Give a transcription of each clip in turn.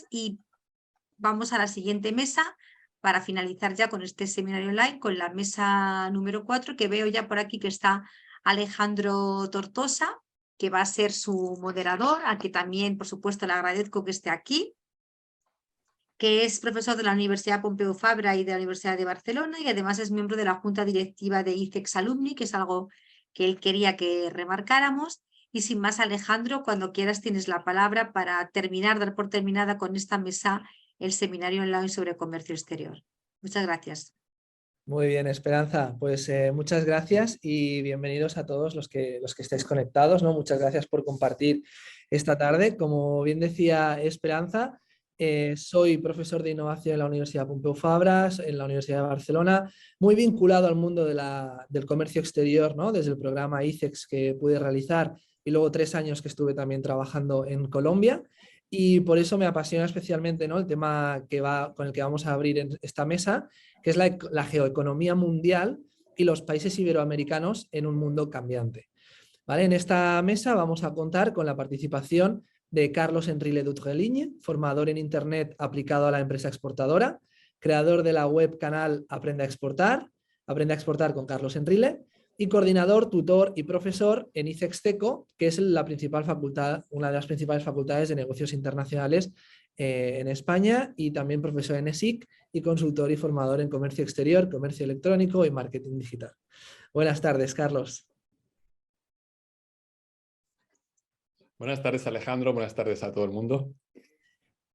y vamos a la siguiente mesa para finalizar ya con este seminario online, con la mesa número 4, que veo ya por aquí que está Alejandro Tortosa, que va a ser su moderador, a que también, por supuesto, le agradezco que esté aquí, que es profesor de la Universidad Pompeu Fabra y de la Universidad de Barcelona, y además es miembro de la Junta Directiva de ICEX Alumni, que es algo que él quería que remarcáramos. Y sin más, Alejandro, cuando quieras tienes la palabra para terminar, dar por terminada con esta mesa el seminario online sobre comercio exterior. Muchas gracias. Muy bien, Esperanza. Pues muchas gracias y bienvenidos a todos los que estáis conectados, ¿no? Muchas gracias por compartir esta tarde. Como bien decía Esperanza, soy profesor de innovación en la Universidad Pompeu Fabra, en la Universidad de Barcelona, muy vinculado al mundo del comercio exterior, ¿no? Desde el programa ICEX que pude realizar y luego 3 años que estuve también trabajando en Colombia. Y por eso me apasiona especialmente, ¿no? El tema con el que vamos a abrir en esta mesa, que es la geoeconomía mundial y los países iberoamericanos en un mundo cambiante. ¿Vale? En esta mesa vamos a contar con la participación de Carlos Enrile Dutreligne, formador en Internet aplicado a la empresa exportadora, creador de la web canal Aprende a Exportar con Carlos Enrile, y coordinador, tutor y profesor en ICEXTECO, que es una de las principales facultades de negocios internacionales en España, y también profesor en ESIC y consultor y formador en comercio exterior, comercio electrónico y marketing digital. Buenas tardes, Carlos. Buenas tardes, Alejandro. Buenas tardes a todo el mundo.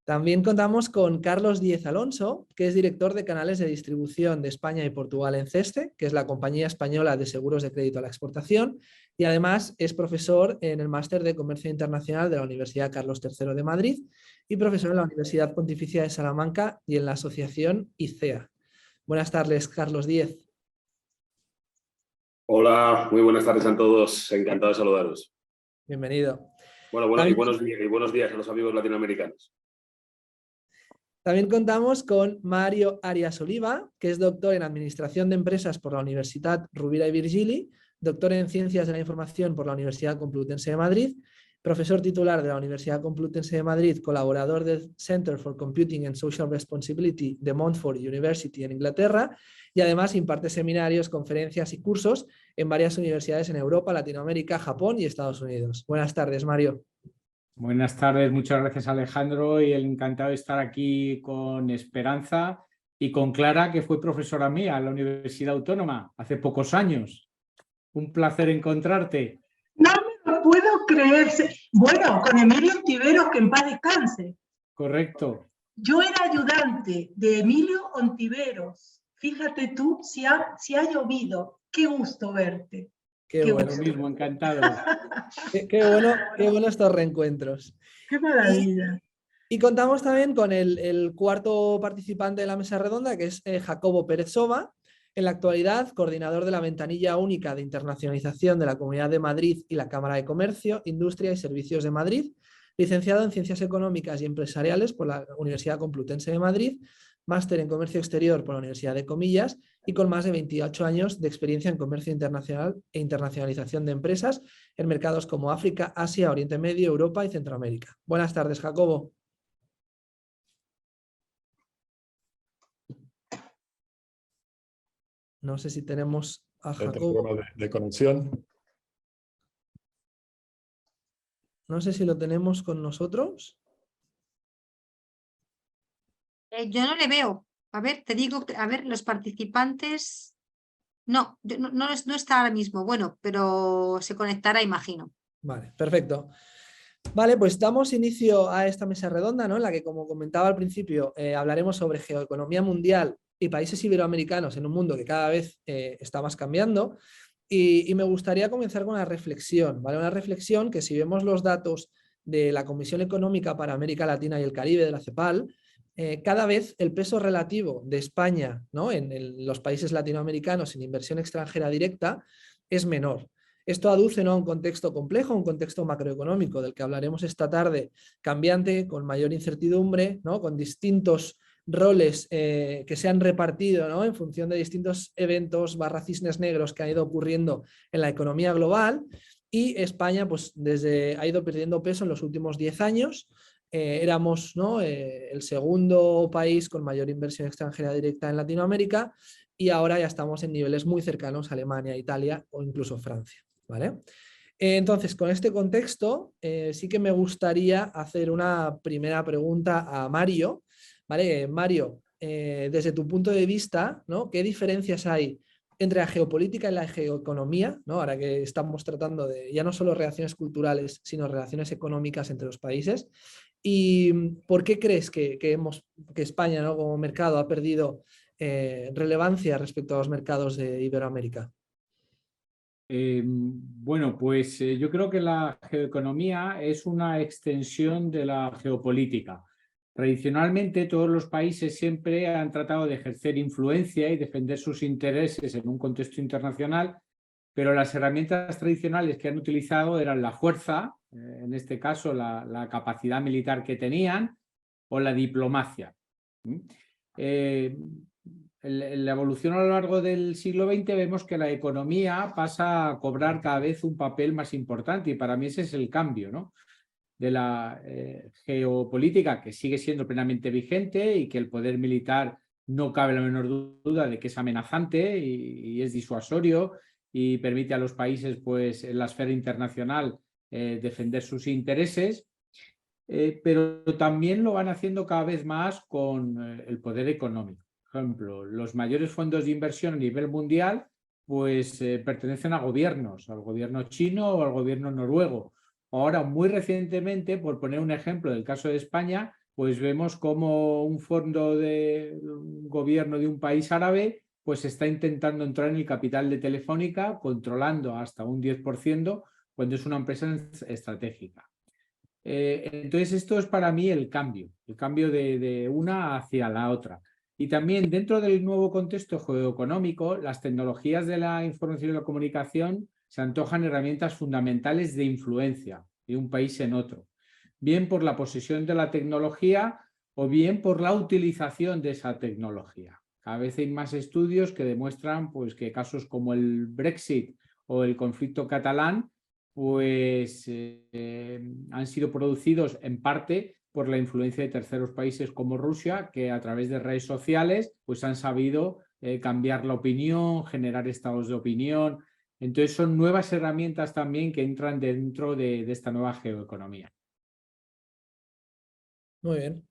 También contamos con Carlos Díez Alonso, que es director de canales de distribución de España y Portugal en CESTE, que es la compañía española de seguros de crédito a la exportación, y además es profesor en el Máster de Comercio Internacional de la Universidad Carlos III de Madrid y profesor en la Universidad Pontificia de Salamanca y en la asociación ICEA. Buenas tardes, Carlos Díez. Hola, muy buenas tardes a todos. Encantado de saludaros. Bienvenido. Bueno, y buenos días a los amigos latinoamericanos. También contamos con Mario Arias Oliva, que es doctor en Administración de Empresas por la Universidad Rovira i Virgili, doctor en Ciencias de la Información por la Universidad Complutense de Madrid, profesor titular de la Universidad Complutense de Madrid, colaborador del Center for Computing and Social Responsibility de Montfort University en Inglaterra, y además imparte seminarios, conferencias y cursos en varias universidades en Europa, Latinoamérica, Japón y Estados Unidos. Buenas tardes, Mario. Buenas tardes, muchas gracias, Alejandro, y encantado de estar aquí con Esperanza y con Clara, que fue profesora mía en la Universidad Autónoma hace pocos años. Un placer encontrarte. No me lo puedo creer. Bueno, con Emilio Ontiveros, que en paz descanse. Correcto. Yo era ayudante de Emilio Ontiveros. Fíjate tú, si ha llovido. Qué gusto verte. Qué bueno. Lo mismo, encantado. Qué bueno estos reencuentros. Qué maravilla. Y contamos también con el cuarto participante de la mesa redonda, que es Jacobo Pérez Soba, en la actualidad coordinador de la ventanilla única de internacionalización de la Comunidad de Madrid y la Cámara de Comercio, Industria y Servicios de Madrid, licenciado en Ciencias Económicas y Empresariales por la Universidad Complutense de Madrid, máster en Comercio Exterior por la Universidad de Comillas y con más de 28 años de experiencia en comercio internacional e internacionalización de empresas en mercados como África, Asia, Oriente Medio, Europa y Centroamérica. Buenas tardes, Jacobo. No sé si tenemos a Jacobo. De conexión. No sé si lo tenemos con nosotros. Yo no le veo. A ver, te digo, a ver, los participantes... No, no está ahora mismo. Bueno, pero se conectará, imagino. Vale, perfecto. Vale, pues damos inicio a esta mesa redonda, ¿no? En la que, como comentaba al principio, hablaremos sobre geoeconomía mundial y países iberoamericanos en un mundo que cada vez está más cambiando. Y me gustaría comenzar con una reflexión, ¿vale? Una reflexión que, si vemos los datos de la Comisión Económica para América Latina y el Caribe, de la CEPAL, cada vez el peso relativo de España, ¿no? en los países latinoamericanos en inversión extranjera directa es menor. Esto aduce, ¿no?, a un contexto complejo, un contexto macroeconómico del que hablaremos esta tarde, cambiante, con mayor incertidumbre, ¿no?, con distintos roles que se han repartido, ¿no?, en función de distintos eventos /cisnes negros que han ido ocurriendo en la economía global, y España pues, ha ido perdiendo peso en los últimos 10 años, éramos, ¿no? El segundo país con mayor inversión extranjera directa en Latinoamérica y ahora ya estamos en niveles muy cercanos a Alemania, Italia o incluso Francia, ¿vale? Entonces, con este contexto, sí que me gustaría hacer una primera pregunta a Mario, ¿vale? Mario, desde tu punto de vista, ¿no? ¿Qué diferencias hay entre la geopolítica y la geoeconomía, ¿no? Ahora que estamos tratando de ya no solo relaciones culturales, sino relaciones económicas entre los países? ¿Y por qué crees que España, ¿no? como mercado ha perdido relevancia respecto a los mercados de Iberoamérica? Bueno, pues yo creo que la geoeconomía es una extensión de la geopolítica. Tradicionalmente todos los países siempre han tratado de ejercer influencia y defender sus intereses en un contexto internacional, pero las herramientas tradicionales que han utilizado eran la fuerza, en este caso la capacidad militar que tenían, o la diplomacia. En la evolución a lo largo del siglo XX vemos que la economía pasa a cobrar cada vez un papel más importante y para mí ese es el cambio, ¿no? De la geopolítica, que sigue siendo plenamente vigente y que el poder militar no cabe la menor duda de que es amenazante y es disuasorio y permite a los países, pues, en la esfera internacional defender sus intereses, pero también lo van haciendo cada vez más con el poder económico. Por ejemplo, los mayores fondos de inversión a nivel mundial pues pertenecen a gobiernos, al gobierno chino o al gobierno noruego. Ahora, muy recientemente, por poner un ejemplo del caso de España, pues vemos como un fondo de un gobierno de un país árabe pues está intentando entrar en el capital de Telefónica, controlando hasta un 10% cuando es una empresa estratégica. Entonces, esto es para mí el cambio de una hacia la otra. Y también dentro del nuevo contexto geoeconómico, las tecnologías de la información y la comunicación se antojan herramientas fundamentales de influencia de un país en otro, bien por la posesión de la tecnología o bien por la utilización de esa tecnología. Cada vez hay más estudios que demuestran pues, que casos como el Brexit o el conflicto catalán pues han sido producidos en parte por la influencia de terceros países como Rusia, que a través de redes sociales pues han sabido cambiar la opinión, generar estados de opinión. Entonces son nuevas herramientas también que entran dentro de esta nueva geoeconomía. Muy bien.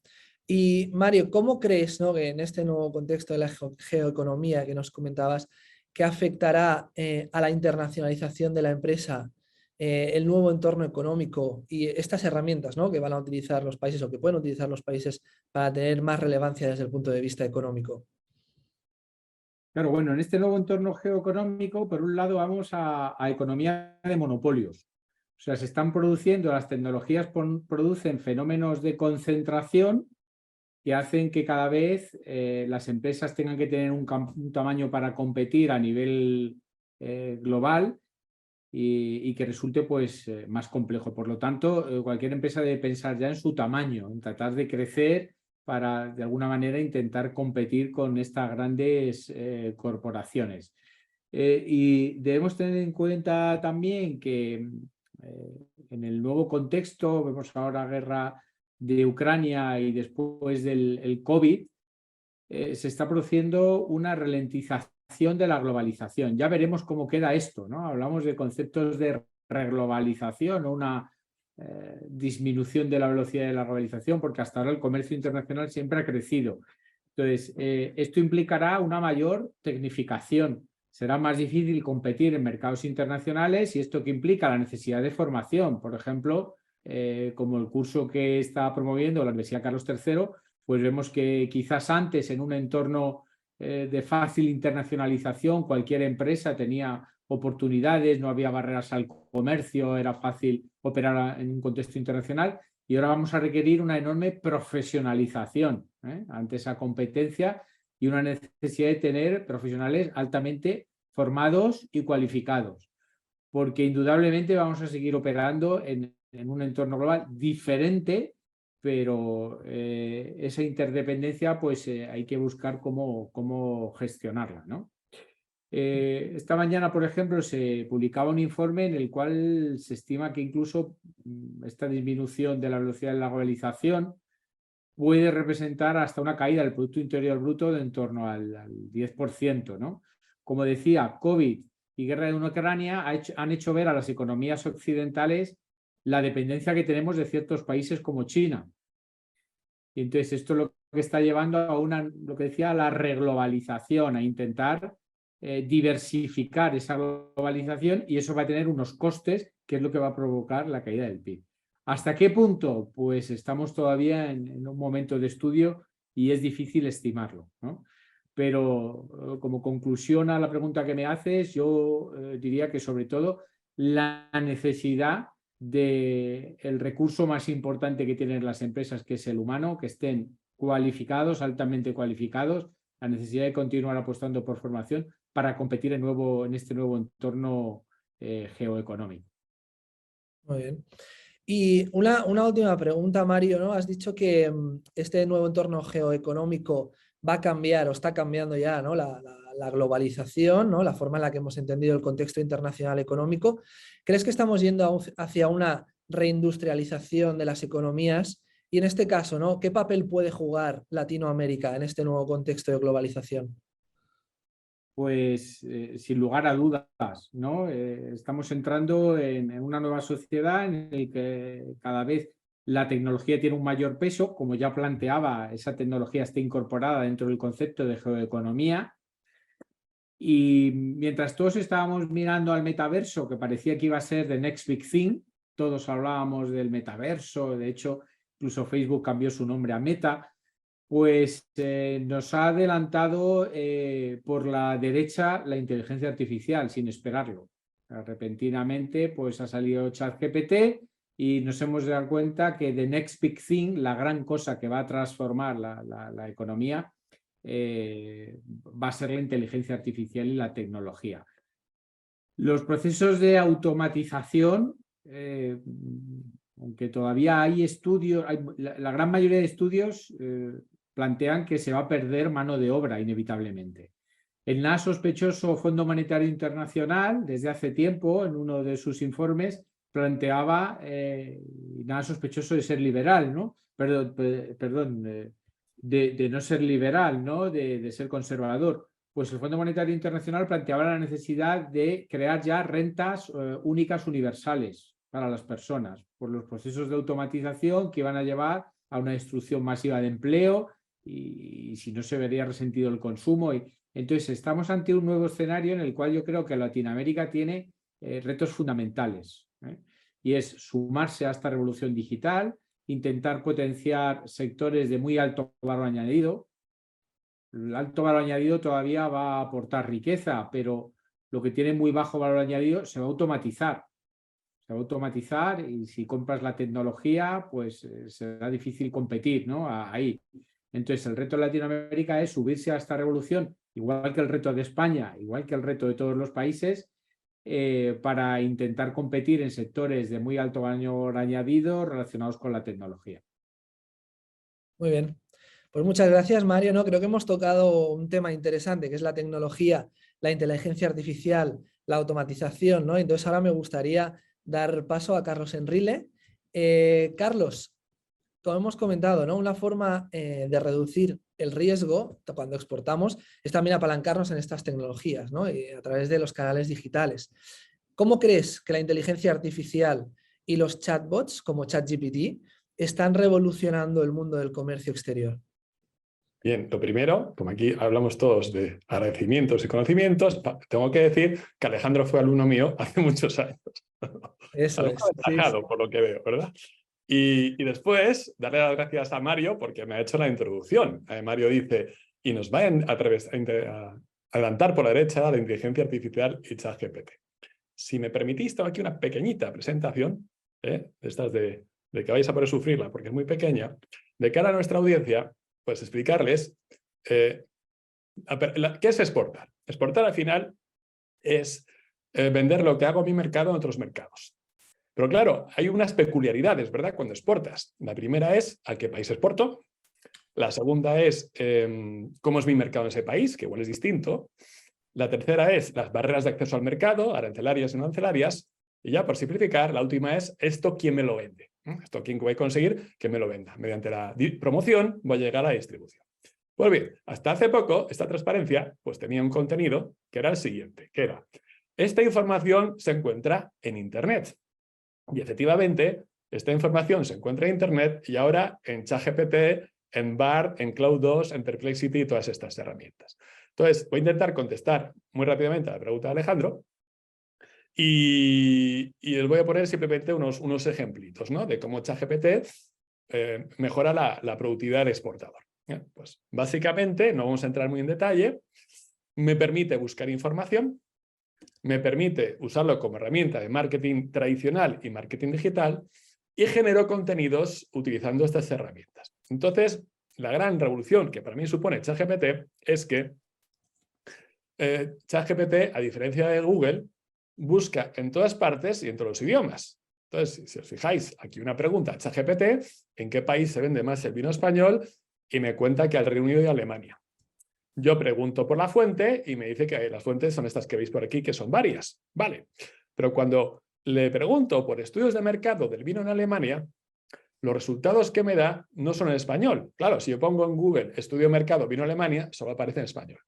Y Mario, ¿cómo crees, ¿no? que en este nuevo contexto de la geoeconomía que nos comentabas, que afectará a la internacionalización de la empresa el nuevo entorno económico y estas herramientas, ¿no? que van a utilizar los países o que pueden utilizar los países para tener más relevancia desde el punto de vista económico? Claro, bueno, en este nuevo entorno geoeconómico, por un lado, vamos a economía de monopolios. O sea, se están produciendo, las tecnologías producen fenómenos de concentración que hacen que cada vez las empresas tengan que tener un tamaño para competir a nivel global y que resulte pues, más complejo. Por lo tanto, cualquier empresa debe pensar ya en su tamaño, en tratar de crecer para, de alguna manera, intentar competir con estas grandes corporaciones. Y debemos tener en cuenta también que en el nuevo contexto, vemos ahora guerra de Ucrania y después del COVID, se está produciendo una ralentización de la globalización. Ya veremos cómo queda esto, ¿no? Hablamos de conceptos de reglobalización o una disminución de la velocidad de la globalización, porque hasta ahora el comercio internacional siempre ha crecido. Entonces, esto implicará una mayor tecnificación. Será más difícil competir en mercados internacionales y esto que implica la necesidad de formación. Por ejemplo, como el curso que está promoviendo la Universidad Carlos III, pues vemos que quizás antes en un entorno de fácil internacionalización cualquier empresa tenía oportunidades, no había barreras al comercio, era fácil operar en un contexto internacional y ahora vamos a requerir una enorme profesionalización ante esa competencia y una necesidad de tener profesionales altamente formados y cualificados, porque indudablemente vamos a seguir operando en un entorno global diferente, pero esa interdependencia pues hay que buscar cómo gestionarla, ¿no? Esta mañana, por ejemplo, se publicaba un informe en el cual se estima que incluso esta disminución de la velocidad de la globalización puede representar hasta una caída del Producto Interior Bruto de en torno al 10%, ¿no? Como decía, COVID y guerra en Ucrania han hecho ver a las economías occidentales la dependencia que tenemos de ciertos países como China. Y entonces esto es lo que está llevando a lo que decía, la reglobalización, a intentar diversificar esa globalización, y eso va a tener unos costes, que es lo que va a provocar la caída del PIB. ¿Hasta qué punto? Pues estamos todavía en un momento de estudio y es difícil estimarlo, ¿no? Pero como conclusión a la pregunta que me haces, yo diría que sobre todo la necesidad del recurso más importante que tienen las empresas, que es el humano, que estén cualificados, altamente cualificados, la necesidad de continuar apostando por formación para competir en este nuevo entorno geoeconómico. Muy bien. Y una última pregunta, Mario, ¿no? Has dicho que este nuevo entorno geoeconómico va a cambiar o está cambiando ya, ¿no? La globalización, ¿no? La forma en la que hemos entendido el contexto internacional económico. ¿Crees que estamos yendo hacia una reindustrialización de las economías? Y en este caso, ¿no? ¿Qué papel puede jugar Latinoamérica en este nuevo contexto de globalización? Pues sin lugar a dudas, ¿no? Estamos entrando en una nueva sociedad en la que cada vez la tecnología tiene un mayor peso. Como ya planteaba, esa tecnología está incorporada dentro del concepto de geoeconomía. Y mientras todos estábamos mirando al metaverso, que parecía que iba a ser the next big thing, todos hablábamos del metaverso, de hecho, incluso Facebook cambió su nombre a Meta, pues nos ha adelantado por la derecha la inteligencia artificial sin esperarlo. Repentinamente pues ha salido ChatGPT y nos hemos dado cuenta que the next big thing, la gran cosa que va a transformar la economía, va a ser la inteligencia artificial y la tecnología. Los procesos de automatización, aunque todavía hay estudios, la gran mayoría de estudios plantean que se va a perder mano de obra inevitablemente. El nada sospechoso Fondo Monetario Internacional, desde hace tiempo, en uno de sus informes, planteaba nada sospechoso de ser liberal, ¿no? De no ser liberal, ¿no? De ser conservador. Pues el Fondo Monetario Internacional planteaba la necesidad de crear ya rentas únicas universales para las personas, por los procesos de automatización que iban a llevar a una destrucción masiva de empleo y si no se vería resentido el consumo. Entonces estamos ante un nuevo escenario en el cual yo creo que Latinoamérica tiene retos fundamentales, y es sumarse a esta revolución digital, intentar potenciar sectores de muy alto valor añadido. El alto valor añadido todavía va a aportar riqueza, pero lo que tiene muy bajo valor añadido se va a automatizar. Se va a automatizar y si compras la tecnología, pues será difícil competir, ¿no? Ahí. Entonces, el reto de Latinoamérica es subirse a esta revolución, igual que el reto de España, igual que el reto de todos los países, para intentar competir en sectores de muy alto valor añadido relacionados con la tecnología. Muy bien. Pues muchas gracias, Mario, ¿no? Creo que hemos tocado un tema interesante, que es la tecnología, la inteligencia artificial, la automatización, ¿no? Entonces ahora me gustaría dar paso a Carlos Enrile. Carlos, como hemos comentado, ¿no? Una forma de reducir el riesgo cuando exportamos es también apalancarnos en estas tecnologías, ¿no? A través de los canales digitales. ¿Cómo crees que la inteligencia artificial y los chatbots como ChatGPT están revolucionando el mundo del comercio exterior? Bien, lo primero, como aquí hablamos todos de agradecimientos y conocimientos, tengo que decir que Alejandro fue alumno mío hace muchos años. Eso es. Aventajado, sí. Por lo que veo, ¿verdad? Y después, darle las gracias a Mario porque me ha hecho la introducción. Mario dice, y nos va a adelantar por la derecha la inteligencia artificial y ChatGPT. Si me permitís, tengo aquí una pequeñita presentación, de estas de que vais a poder sufrirla porque es muy pequeña, de cara a nuestra audiencia, pues explicarles qué es exportar. Exportar al final es vender lo que hago en mi mercado en otros mercados. Pero claro, hay unas peculiaridades, ¿verdad? Cuando exportas. La primera es a qué país exporto. La segunda es cómo es mi mercado en ese país, que igual es distinto. La tercera es las barreras de acceso al mercado, arancelarias y no arancelarias. Y ya por simplificar, la última es esto quién me lo vende. Esto quién voy a conseguir que me lo venda. Mediante la promoción voy a llegar a la distribución. Pues bien, hasta hace poco esta transparencia pues tenía un contenido que era el siguiente, que era: esta información se encuentra en Internet. Y efectivamente, esta información se encuentra en Internet y ahora en ChatGPT, en BARD, en Cloud2, en Perplexity y todas estas herramientas. Entonces, voy a intentar contestar muy rápidamente a la pregunta de Alejandro y les voy a poner simplemente unos ejemplitos, ¿no?, de cómo ChatGPT mejora la productividad del exportador. Pues básicamente, no vamos a entrar muy en detalle, me permite buscar información, me permite usarlo como herramienta de marketing tradicional y marketing digital y genero contenidos utilizando estas herramientas. Entonces, la gran revolución que para mí supone ChatGPT es que ChatGPT, a diferencia de Google, busca en todas partes y en todos los idiomas. Entonces, si os fijáis, aquí una pregunta a ChatGPT: ¿en qué país se vende más el vino español? Y me cuenta que al Reino Unido y Alemania. Yo pregunto por la fuente y me dice que las fuentes son estas que veis por aquí, que son varias. Vale, pero cuando le pregunto por estudios de mercado del vino en Alemania, los resultados que me da no son en español. Claro, si yo pongo en Google estudio de mercado vino Alemania, solo aparece en español.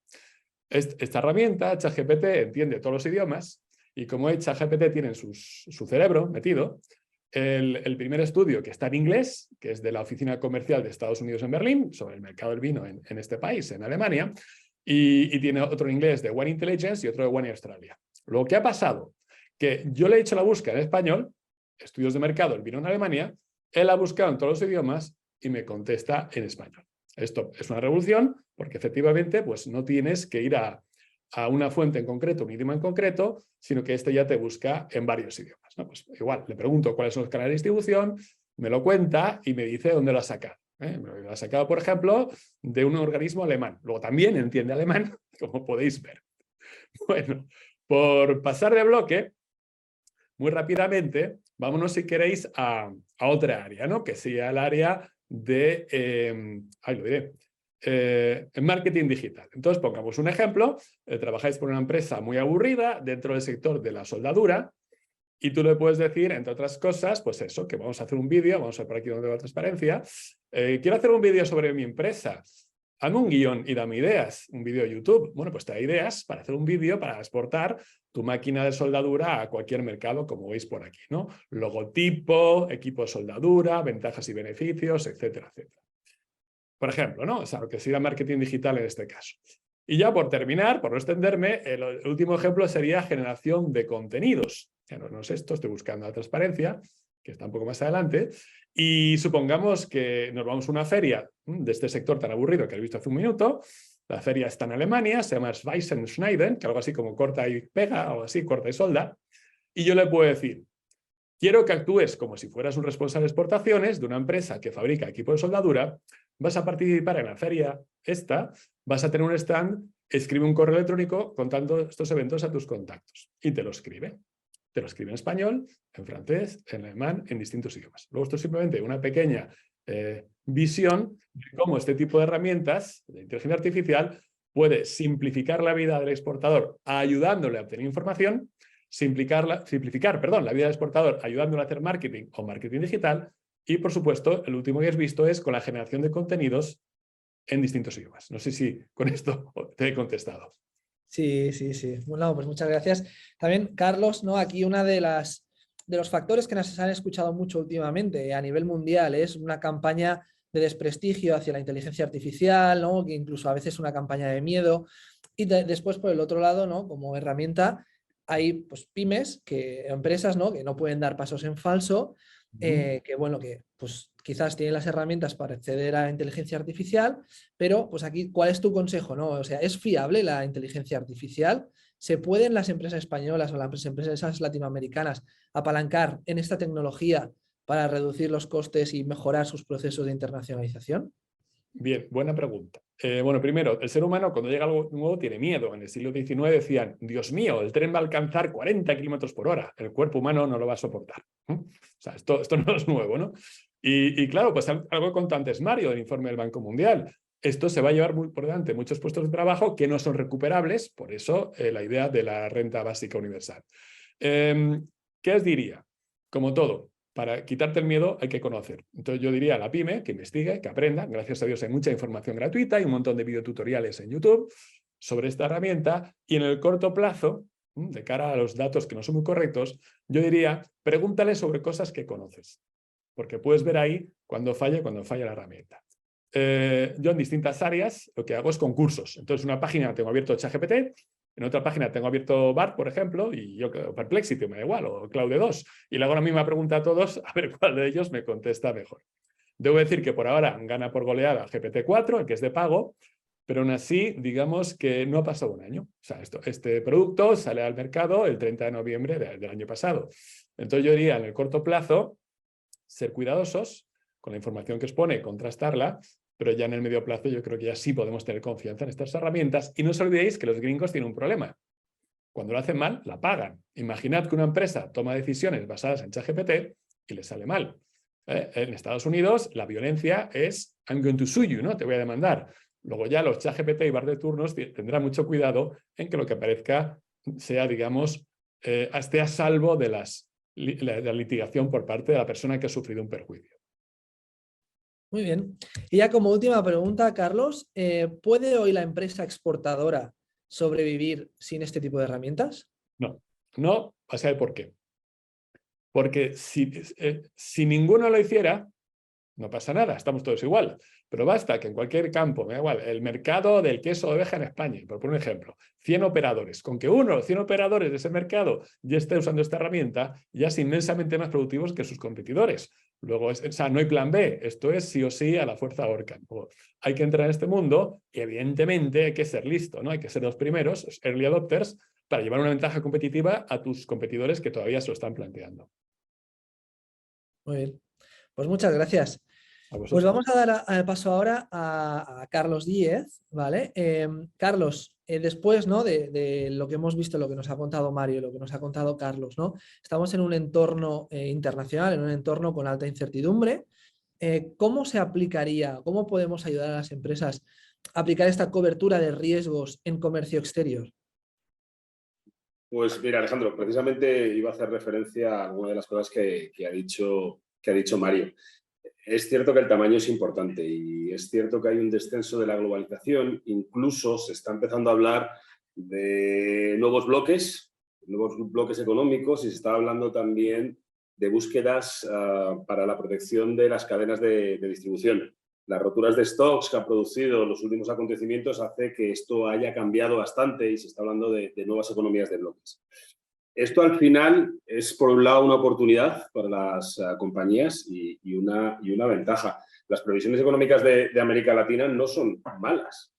Esta herramienta, ChatGPT, entiende todos los idiomas y como ChatGPT tiene en su cerebro metido, el primer estudio, que está en inglés, que es de la Oficina Comercial de Estados Unidos en Berlín, sobre el mercado del vino en este país, en Alemania, y tiene otro en inglés de Wine Intelligence y otro de Wine Australia. Lo que ha pasado, que yo le he hecho la búsqueda en español, estudios de mercado, el vino en Alemania, él ha buscado en todos los idiomas y me contesta en español. Esto es una revolución porque efectivamente pues, no tienes que ir a una fuente en concreto, un idioma en concreto, sino que este ya te busca en varios idiomas, ¿no? Pues igual, le pregunto cuáles son los canales de distribución, me lo cuenta y me dice dónde lo ha sacado. Me lo ha sacado, por ejemplo, de un organismo alemán. Luego también entiende alemán, como podéis ver. Bueno, por pasar de bloque, muy rápidamente, vámonos si queréis a otra área, ¿no?, que sería el área de... lo diré. En marketing digital. Entonces, pongamos un ejemplo, trabajáis por una empresa muy aburrida dentro del sector de la soldadura y tú le puedes decir, entre otras cosas, pues eso, que vamos a hacer un vídeo, vamos a ver por aquí donde va la transparencia, quiero hacer un vídeo sobre mi empresa, hazme un guión y dame ideas, un vídeo de YouTube. Bueno, pues te da ideas para hacer un vídeo para exportar tu máquina de soldadura a cualquier mercado, como veis por aquí, ¿no? Logotipo, equipo de soldadura, ventajas y beneficios, etcétera, etcétera. Por ejemplo, ¿no? O sea, lo que sería marketing digital en este caso. Y ya por terminar, por no extenderme, el último ejemplo sería generación de contenidos. Ya no es esto, estoy buscando la transparencia, que está un poco más adelante, y supongamos que nos vamos a una feria de este sector tan aburrido que he visto hace un minuto. La feria está en Alemania, se llama Schweissen-Schneiden, que algo así como corta y pega, o así, corta y solda, y yo le puedo decir: quiero que actúes como si fueras un responsable de exportaciones de una empresa que fabrica equipo de soldadura, vas a participar en la feria esta, vas a tener un stand, escribe un correo electrónico contando estos eventos a tus contactos y te lo escribe. Te lo escribe en español, en francés, en alemán, en distintos idiomas. Luego esto es simplemente una pequeña visión de cómo este tipo de herramientas de inteligencia artificial puede simplificar la vida del exportador ayudándole a obtener información, simplificar la vida del exportador ayudándole a hacer marketing o marketing digital y, por supuesto, el último que has visto es con la generación de contenidos en distintos idiomas. No sé si con esto te he contestado. Sí. Bueno, pues muchas gracias. También, Carlos, ¿no? Aquí una de los factores que nos han escuchado mucho últimamente a nivel mundial es una campaña de desprestigio hacia la inteligencia artificial, ¿no?, que incluso a veces una campaña de miedo. Y después, por el otro lado, ¿no?, como herramienta, hay pues, pymes, empresas, ¿no?, que no pueden dar pasos en falso, que bueno, que pues quizás tienen las herramientas para acceder a la inteligencia artificial, pero pues aquí, ¿cuál es tu consejo, no? O sea, ¿es fiable la inteligencia artificial? ¿Se pueden las empresas españolas o las empresas latinoamericanas apalancar en esta tecnología para reducir los costes y mejorar sus procesos de internacionalización? Bien, buena pregunta. Bueno, primero, el ser humano cuando llega algo nuevo tiene miedo. En el siglo XIX decían: Dios mío, el tren va a alcanzar 40 kilómetros por hora. El cuerpo humano no lo va a soportar. O sea, esto no es nuevo, ¿no? Y claro, pues algo que contó antes Mario del informe del Banco Mundial. esto se va a llevar por delante muchos puestos de trabajo que no son recuperables, por eso la idea de la renta básica universal. ¿Qué os diría? Como todo, para quitarte el miedo hay que conocer. Entonces yo diría a la pyme que investigue, que aprenda. Gracias a Dios hay mucha información gratuita, hay un montón de videotutoriales en YouTube sobre esta herramienta, y en el corto plazo, de cara a los datos que no son muy correctos, yo diría, pregúntale sobre cosas que conoces, porque puedes ver ahí cuando falla la herramienta. Yo en distintas áreas lo que hago es concursos. Entonces, en una página tengo abierto ChatGPT, en otra página tengo abierto BART, por ejemplo, y yo Perplexity, me da igual, o Claude 2, y le hago la misma pregunta a todos a ver cuál de ellos me contesta mejor. Debo decir que por ahora gana por goleada GPT-4, el que es de pago, pero aún así, digamos que no ha pasado un año. O sea, este producto sale al mercado el 30 de noviembre del año pasado. Entonces yo diría, en el corto plazo, ser cuidadosos con la información que expone, contrastarla, pero ya en el medio plazo yo creo que ya sí podemos tener confianza en estas herramientas. Y no os olvidéis que los gringos tienen un problema. Cuando lo hacen mal, la pagan. Imaginad que una empresa toma decisiones basadas en ChatGPT y le sale mal. En Estados Unidos la violencia es I'm going to sue you, ¿no? Te voy a demandar. Luego ya los ChatGPT y bar de turnos tendrán mucho cuidado en que lo que aparezca sea, digamos, esté a salvo de la litigación por parte de la persona que ha sufrido un perjuicio. Muy bien. Y ya como última pregunta, Carlos, ¿puede hoy la empresa exportadora sobrevivir sin este tipo de herramientas? No, no, a saber por qué. Porque si ninguno lo hiciera, no pasa nada, estamos todos igual. Pero basta que en cualquier campo, me da igual, el mercado del queso de oveja en España, por poner un ejemplo, 100 operadores. Con que 100 operadores de ese mercado ya esté usando esta herramienta, ya es inmensamente más productivos que sus competidores. Luego, o sea, no hay plan B, esto es sí o sí a la fuerza Orcan. Hay que entrar en este mundo y evidentemente hay que ser listo, ¿no? Hay que ser los primeros, early adopters, para llevar una ventaja competitiva a tus competidores que todavía se lo están planteando. Muy bien. Pues muchas gracias. Pues vamos a dar paso ahora a Carlos Díez, ¿vale? Carlos, después, ¿no? de lo que hemos visto, lo que nos ha contado Mario, lo que nos ha contado Carlos, ¿no? Estamos en un entorno internacional, en un entorno con alta incertidumbre. ¿Cómo se aplicaría, cómo podemos ayudar a las empresas a aplicar esta cobertura de riesgos en comercio exterior? Pues mira, Alejandro, precisamente iba a hacer referencia a alguna de las cosas que ha dicho Mario. Es cierto que el tamaño es importante y es cierto que hay un descenso de la globalización. Incluso se está empezando a hablar de nuevos bloques económicos, y se está hablando también de búsquedas para la protección de las cadenas de distribución. Las roturas de stocks que han producido los últimos acontecimientos hace que esto haya cambiado bastante y se está hablando de nuevas economías de bloques. Esto al final es, por un lado, una oportunidad para las compañías y una ventaja. Las previsiones económicas de América Latina no son malas,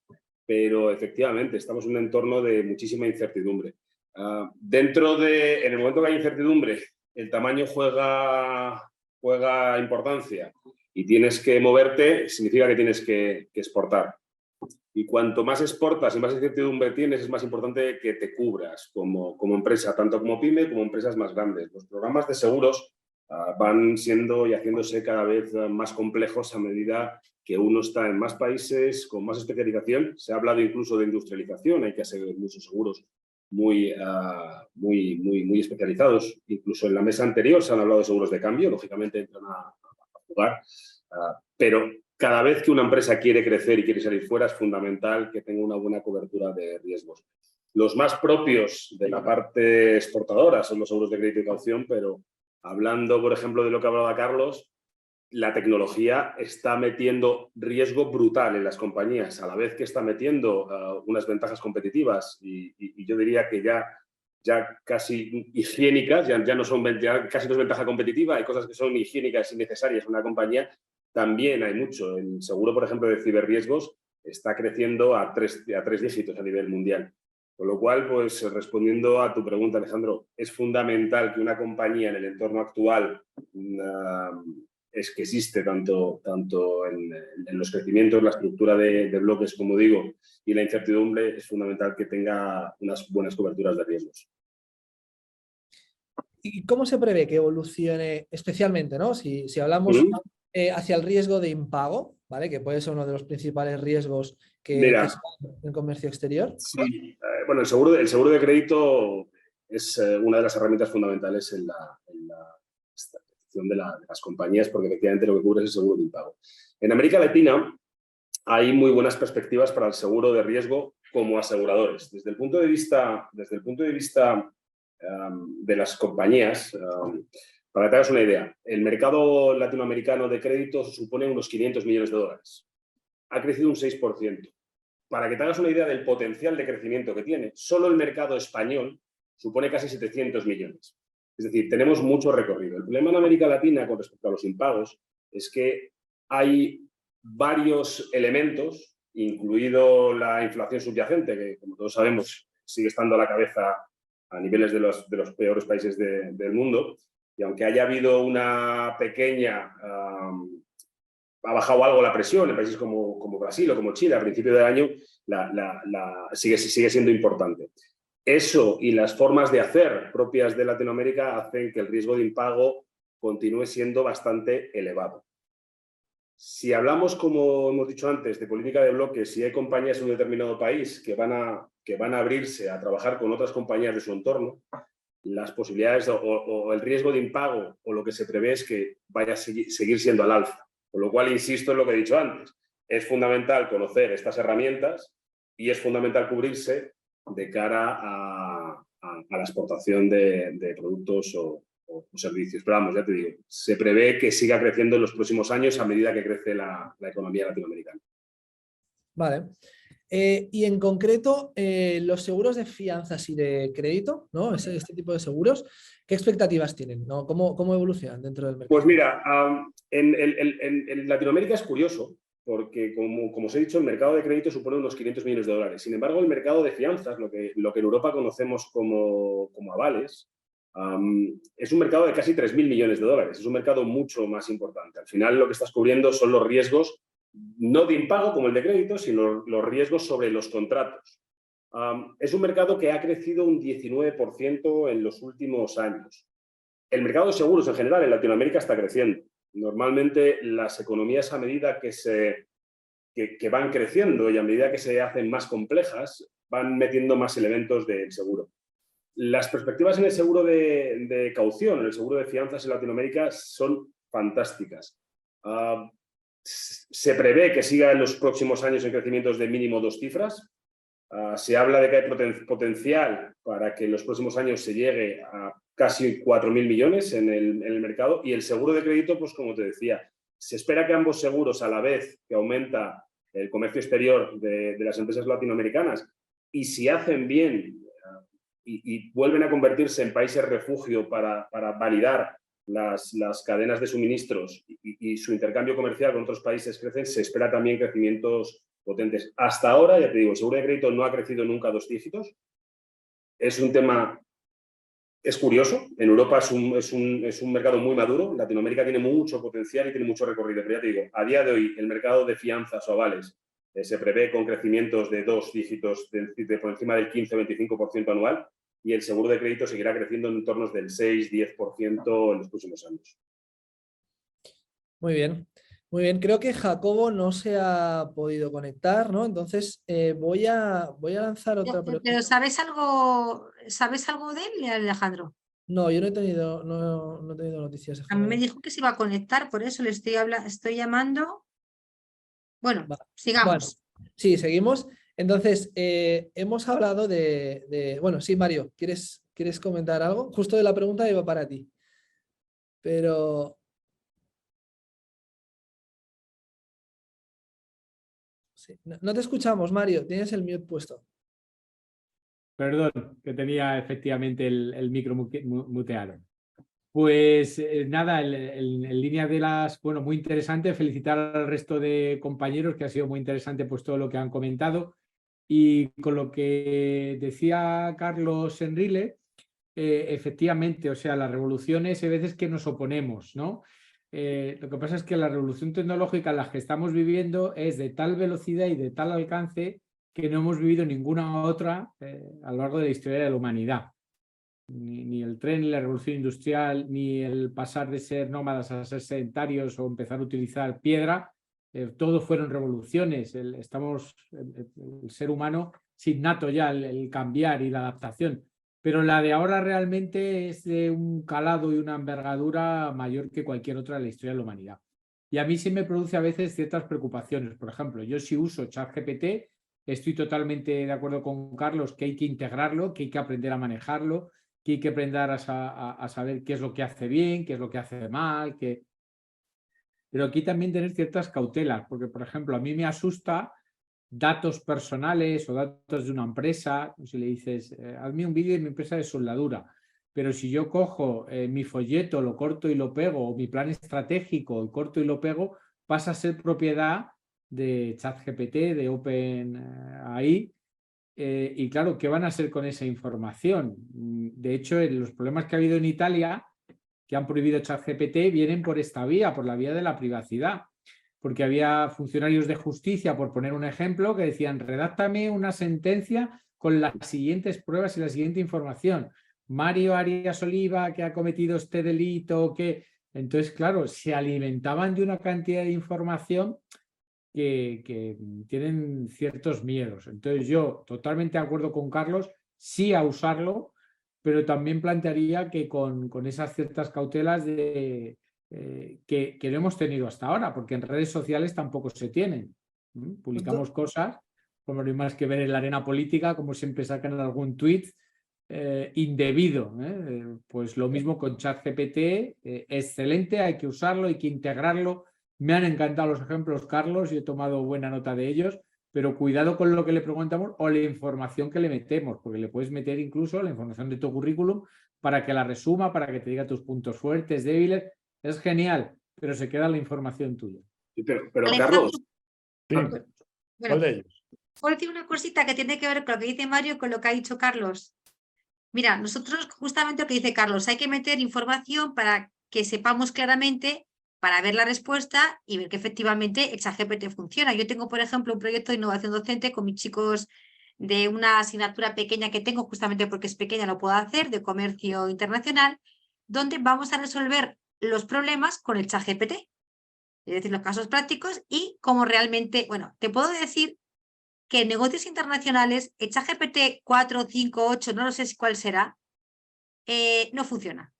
pero efectivamente estamos en un entorno de muchísima incertidumbre. En el momento que hay incertidumbre, el tamaño juega importancia y tienes que moverte, significa que tienes que exportar. Y cuanto más exportas y más incertidumbre tienes, es más importante que te cubras como empresa, tanto como pyme como empresas más grandes. Los programas de seguros van siendo y haciéndose cada vez más complejos a medida que uno está en más países, con más especialización. Se ha hablado incluso de industrialización, hay que hacer muchos seguros muy especializados. Incluso en la mesa anterior se han hablado de seguros de cambio, lógicamente entran a jugar, pero cada vez que una empresa quiere crecer y quiere salir fuera, es fundamental que tenga una buena cobertura de riesgos. Los más propios de la parte exportadora son los seguros de crédito y caución, pero hablando, por ejemplo, de lo que hablaba Carlos, la tecnología está metiendo riesgo brutal en las compañías, a la vez que está metiendo unas ventajas competitivas y yo diría que ya casi higiénicas, ya casi no es ventaja competitiva, hay cosas que son higiénicas y necesarias en una compañía. También hay mucho. El seguro, por ejemplo, de ciberriesgos está creciendo a tres dígitos a nivel mundial. Con lo cual, pues respondiendo a tu pregunta, Alejandro, es fundamental que una compañía en el entorno actual es que existe tanto en los crecimientos, la estructura de bloques, como digo, y la incertidumbre, es fundamental que tenga unas buenas coberturas de riesgos. ¿Y cómo se prevé que evolucione especialmente, ¿no? Si hablamos hacia el riesgo de impago, ¿vale? Que puede ser uno de los principales riesgos que Mira, están en comercio exterior. sí, bueno, el seguro de crédito es una de las herramientas fundamentales en la estación de las compañías, porque efectivamente lo que cubre es el seguro de impago. En América Latina hay muy buenas perspectivas para el seguro de riesgo como aseguradores. Desde el punto de vista de las compañías, para que te hagas una idea, el mercado latinoamericano de crédito supone unos 500 millones de dólares. Ha crecido un 6%. Para que te hagas una idea del potencial de crecimiento que tiene, solo el mercado español supone casi 700 millones. Es decir, tenemos mucho recorrido. El problema en América Latina con respecto a los impagos es que hay varios elementos, incluido la inflación subyacente, que como todos sabemos sigue estando a la cabeza a niveles de los peores países del mundo, y aunque haya habido una pequeña... ha bajado algo la presión en países como Brasil o como Chile a principio del año, sigue siendo importante. Eso y las formas de hacer propias de Latinoamérica hacen que el riesgo de impago continúe siendo bastante elevado. Si hablamos, como hemos dicho antes, de política de bloques, si hay compañías en un determinado país que van a abrirse a trabajar con otras compañías de su entorno, las posibilidades o el riesgo de impago o lo que se prevé es que vaya a seguir siendo al alza. Con lo cual, insisto en lo que he dicho antes, es fundamental conocer estas herramientas y es fundamental cubrirse de cara a la exportación de productos o servicios. Pero vamos, ya te digo, se prevé que siga creciendo en los próximos años a medida que crece la economía latinoamericana. Vale. Y en concreto, los seguros de fianzas y de crédito, ¿no? Este tipo de seguros, ¿qué expectativas tienen, ¿no? ¿Cómo evolucionan dentro del mercado? Pues mira, en Latinoamérica es curioso, porque como os he dicho, el mercado de crédito supone unos 500 millones de dólares. Sin embargo, el mercado de fianzas, lo que en Europa conocemos como avales, es un mercado de casi 3.000 millones de dólares. Es un mercado mucho más importante. Al final, lo que estás cubriendo son los riesgos no de impago como el de crédito, sino los riesgos sobre los contratos. Es un mercado que ha crecido un 19% en los últimos años. El mercado de seguros en general en Latinoamérica está creciendo. Normalmente las economías a medida que van creciendo y a medida que se hacen más complejas, van metiendo más elementos del seguro. Las perspectivas en el seguro de caución, en el seguro de fianzas en Latinoamérica son fantásticas. Se prevé que siga en los próximos años en crecimientos de mínimo 2 cifras. Se habla de que hay potencial para que en los próximos años se llegue a casi 4.000 millones en el mercado. Y el seguro de crédito, pues como te decía, se espera que ambos seguros, a la vez que aumenta el comercio exterior de las empresas latinoamericanas, y si hacen bien y vuelven a convertirse en países refugio para validar las cadenas de suministros y su intercambio comercial con otros países crecen, se espera también crecimientos potentes. Hasta ahora, ya te digo, el seguro de crédito no ha crecido nunca a 2 dígitos. Es un tema, es curioso. En Europa es un mercado muy maduro. Latinoamérica tiene mucho potencial y tiene mucho recorrido. Pero ya te digo, a día de hoy, el mercado de fianzas o avales se prevé con crecimientos de 2 dígitos por encima del 15-25% anual. Y el seguro de crédito seguirá creciendo en entornos del 6-10% en los próximos años. Muy bien, muy bien. Creo que Jacobo no se ha podido conectar, ¿no? Entonces voy a lanzar otra pregunta. Pero ¿sabes algo de él, Alejandro? No, yo no he tenido noticias de A mí me Jacobo. dijo que se iba a conectar, por eso le estoy llamando. Bueno, sigamos. Bueno, sí, seguimos. Entonces, hemos hablado bueno, sí, Mario, ¿quieres comentar algo? Justo de la pregunta iba para ti. Pero... sí. No te escuchamos, Mario, tienes el mute puesto. Perdón, que tenía efectivamente el micro muteado. Pues nada, en línea de bueno, muy interesante, felicitar al resto de compañeros, que ha sido muy interesante pues todo lo que han comentado. Y con lo que decía Carlos Enrile, efectivamente, o sea, las revoluciones hay veces que nos oponemos, ¿no? Lo que pasa es que la revolución tecnológica en la que estamos viviendo es de tal velocidad y de tal alcance que no hemos vivido ninguna otra a lo largo de la historia de la humanidad. Ni el tren, ni la revolución industrial, ni el pasar de ser nómadas a ser sedentarios o empezar a utilizar piedra todo fueron revoluciones. El ser humano es innato ya el cambiar y la adaptación. Pero la de ahora realmente es de un calado y una envergadura mayor que cualquier otra de la historia de la humanidad. Y a mí sí me produce a veces ciertas preocupaciones. Por ejemplo, yo si uso ChatGPT, estoy totalmente de acuerdo con Carlos que hay que integrarlo, que hay que aprender a manejarlo, que hay que aprender a saber qué es lo que hace bien, qué es lo que hace mal. Pero aquí también tener ciertas cautelas, porque, por ejemplo, a mí me asusta datos personales o datos de una empresa. Si le dices, hazme un vídeo de mi empresa de soldadura, pero si yo cojo mi folleto, lo corto y lo pego, o mi plan estratégico, lo corto y lo pego, pasa a ser propiedad de ChatGPT, de OpenAI. Y claro, ¿qué van a hacer con esa información? De hecho, los problemas que ha habido en Italia, que han prohibido ChatGPT, vienen por esta vía, por la vía de la privacidad. Porque había funcionarios de justicia, por poner un ejemplo, que decían, redáctame una sentencia con las siguientes pruebas y la siguiente información. Mario Arias Oliva, que ha cometido este delito, que... Entonces, claro, se alimentaban de una cantidad de información que tienen ciertos miedos. Entonces, yo totalmente de acuerdo con Carlos, sí a usarlo, pero también plantearía que con esas ciertas cautelas que no hemos tenido hasta ahora, porque en redes sociales tampoco se tienen. Publicamos cosas, como no hay más que ver en la arena política, como siempre sacan algún tuit indebido. Pues lo mismo con ChatGPT, excelente, hay que usarlo, hay que integrarlo. Me han encantado los ejemplos, Carlos, y he tomado buena nota de ellos, pero cuidado con lo que le preguntamos o la información que le metemos, porque le puedes meter incluso la información de tu currículum para que la resuma, para que te diga tus puntos fuertes, débiles. Es genial, pero se queda la información tuya. Pero Carlos... Sí. Bueno, ¿Cuál de ellos? puedo decir una cosita que tiene que ver con lo que dice Mario y con lo que ha dicho Carlos. Mira, nosotros justamente lo que dice Carlos, hay que meter información para que sepamos claramente, para ver la respuesta y ver que efectivamente ChatGPT funciona. Yo tengo, por ejemplo, un proyecto de innovación docente con mis chicos de una asignatura pequeña que tengo, justamente porque es pequeña, lo puedo hacer, de comercio internacional, donde vamos a resolver los problemas con el ChatGPT, es decir, los casos prácticos y cómo realmente, bueno, te puedo decir que en negocios internacionales, el ChatGPT 4, 5, 8, no lo sé cuál será, no funciona.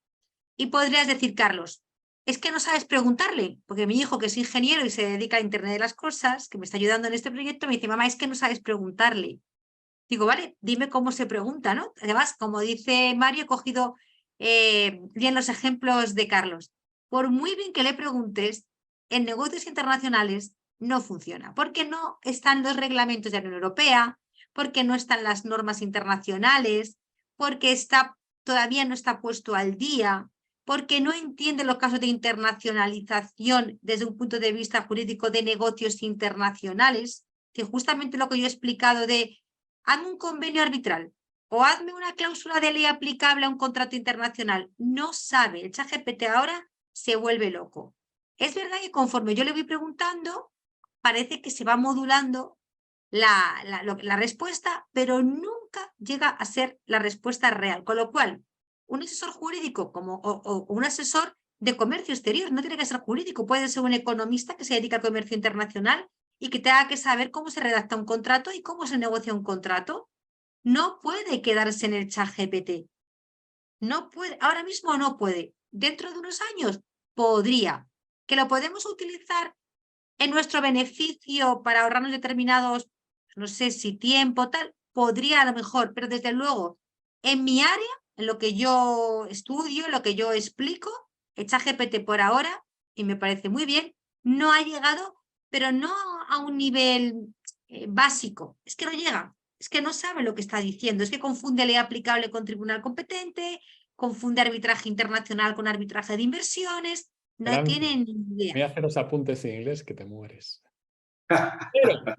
Y podrías decir, Carlos, es que no sabes preguntarle, porque mi hijo, que es ingeniero y se dedica a Internet de las Cosas, que me está ayudando en este proyecto, me dice, mamá, es que no sabes preguntarle. Digo, vale, dime cómo se pregunta, ¿no? Además, como dice Mario, he cogido bien los ejemplos de Carlos. Por muy bien que le preguntes, en negocios internacionales no funciona, porque no están los reglamentos de la Unión Europea, porque no están las normas internacionales, porque todavía no está puesto al día, porque no entiende los casos de internacionalización desde un punto de vista jurídico de negocios internacionales, que justamente lo que yo he explicado de hazme un convenio arbitral o hazme una cláusula de ley aplicable a un contrato internacional. No sabe, el ChatGPT ahora se vuelve loco. Es verdad que conforme yo le voy preguntando, parece que se va modulando la respuesta, pero nunca llega a ser la respuesta real. Con lo cual, un asesor jurídico o un asesor de comercio exterior no tiene que ser jurídico, puede ser un economista que se dedica al comercio internacional y que tenga que saber cómo se redacta un contrato y cómo se negocia un contrato. No puede quedarse en el ChatGPT. No puede, ahora mismo no puede. Dentro de unos años podría. ¿Que lo podemos utilizar en nuestro beneficio para ahorrarnos determinados, no sé si tiempo, tal? Podría a lo mejor, pero desde luego, en mi área, en lo que yo estudio, en lo que yo explico, el ChatGPT por ahora, y me parece muy bien, no ha llegado, pero no a un nivel básico. Es que no llega, es que no sabe lo que está diciendo, es que confunde ley aplicable con tribunal competente, confunde arbitraje internacional con arbitraje de inversiones, no tiene ni idea. Voy a hacer los apuntes en inglés que te mueres.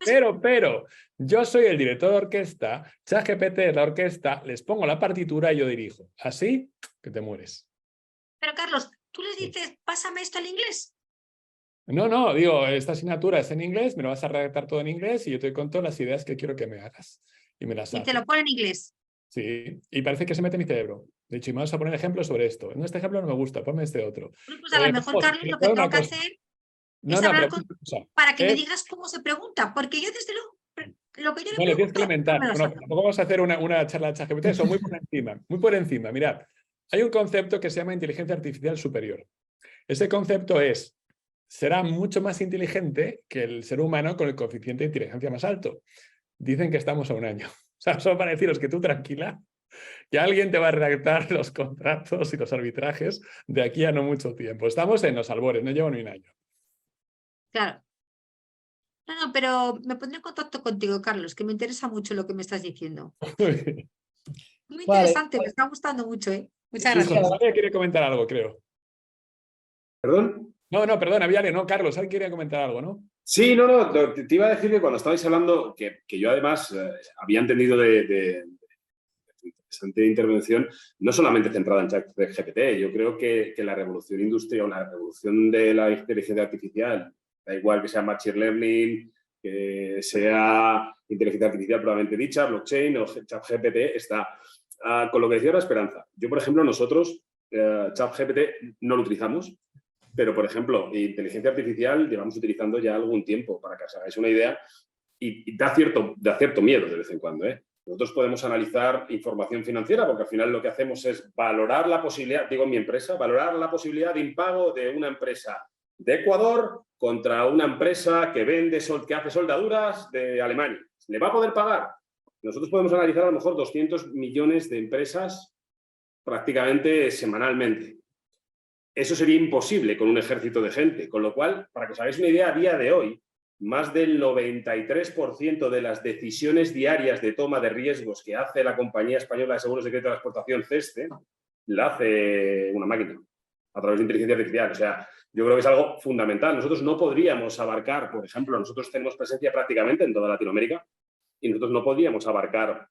Pero, yo soy el director de orquesta, ChatGPT es la orquesta, les pongo la partitura y yo dirijo. Así que te mueres. Pero Carlos, tú les dices, pásame esto al inglés. No, digo, esta asignatura es en inglés, me lo vas a redactar todo en inglés y yo te cuento las ideas que quiero que me hagas. Y me las Y haces. te lo pone en inglés. Sí, y parece que se mete en mi cerebro. De hecho, y me vas a poner ejemplos sobre esto. En este ejemplo no me gusta, ponme este otro. Bueno, pues a lo mejor, Carlos, lo que tengo que hacer No, es no, hablar pero o sea, para que me digas cómo se pregunta, porque yo desde lo que yo le no, le tienes que pregunto, elementar. no me lo Bueno, sabe. tampoco vamos a hacer una charla de ChatGPT, eso muy por encima, muy por encima. Mirad, hay un concepto que se llama inteligencia artificial superior. Ese concepto será mucho más inteligente que el ser humano con el coeficiente de inteligencia más alto. Dicen que estamos a 1 año. O sea, solo para deciros que tú tranquila, que alguien te va a redactar los contratos y los arbitrajes de aquí a no mucho tiempo. Estamos en los albores, no llevo ni 1 año. Claro. No, pero me pondré en contacto contigo, Carlos, que me interesa mucho lo que me estás diciendo. Muy Vale. interesante, me está gustando mucho, ¿eh? Muchas Sí, gracias. María quiere comentar algo, creo. ¿Perdón? No, perdón, Viale, no, Carlos, alguien quería comentar algo, ¿no? Sí, no, te iba a decir que cuando estabais hablando, que yo además había entendido de tu interesante intervención, no solamente centrada en ChatGPT, yo creo que la revolución industrial, la revolución de la inteligencia artificial, da igual que sea Machine Learning, que sea inteligencia artificial probablemente dicha, blockchain o ChatGPT, está con lo que decía la Esperanza. Yo, por ejemplo, nosotros ChatGPT no lo utilizamos, pero, por ejemplo, inteligencia artificial llevamos utilizando ya algún tiempo, para que os hagáis una idea, y da cierto miedo de vez en cuando, ¿eh? Nosotros podemos analizar información financiera porque al final lo que hacemos es valorar la posibilidad, digo en mi empresa, valorar la posibilidad de impago de una empresa de Ecuador contra una empresa que que hace soldaduras de Alemania. ¿Le va a poder pagar? Nosotros podemos analizar a lo mejor 200 millones de empresas prácticamente semanalmente. Eso sería imposible con un ejército de gente, con lo cual, para que os hagáis una idea, a día de hoy, más del 93% de las decisiones diarias de toma de riesgos que hace la Compañía Española de Seguros de Crédito de Exportación, CESTE, la hace una máquina a través de inteligencia artificial. O sea, yo creo que es algo fundamental. Nosotros no podríamos abarcar, por ejemplo, nosotros tenemos presencia prácticamente en toda Latinoamérica y nosotros no podríamos abarcar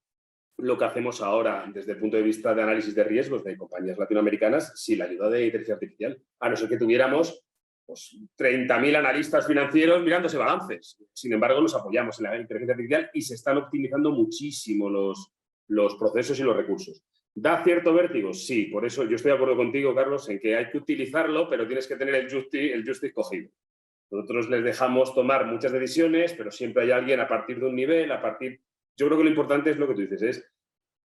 lo que hacemos ahora desde el punto de vista de análisis de riesgos de compañías latinoamericanas sin la ayuda de inteligencia artificial. A no ser que tuviéramos pues, 30.000 analistas financieros mirándose balances. Sin embargo, nos apoyamos en la inteligencia artificial y se están optimizando muchísimo los procesos y los recursos. ¿Da cierto vértigo? Sí, por eso yo estoy de acuerdo contigo, Carlos, en que hay que utilizarlo, pero tienes que tener el justice cogido. Nosotros les dejamos tomar muchas decisiones, pero siempre hay alguien a partir de un nivel, Yo creo que lo importante es lo que tú dices, es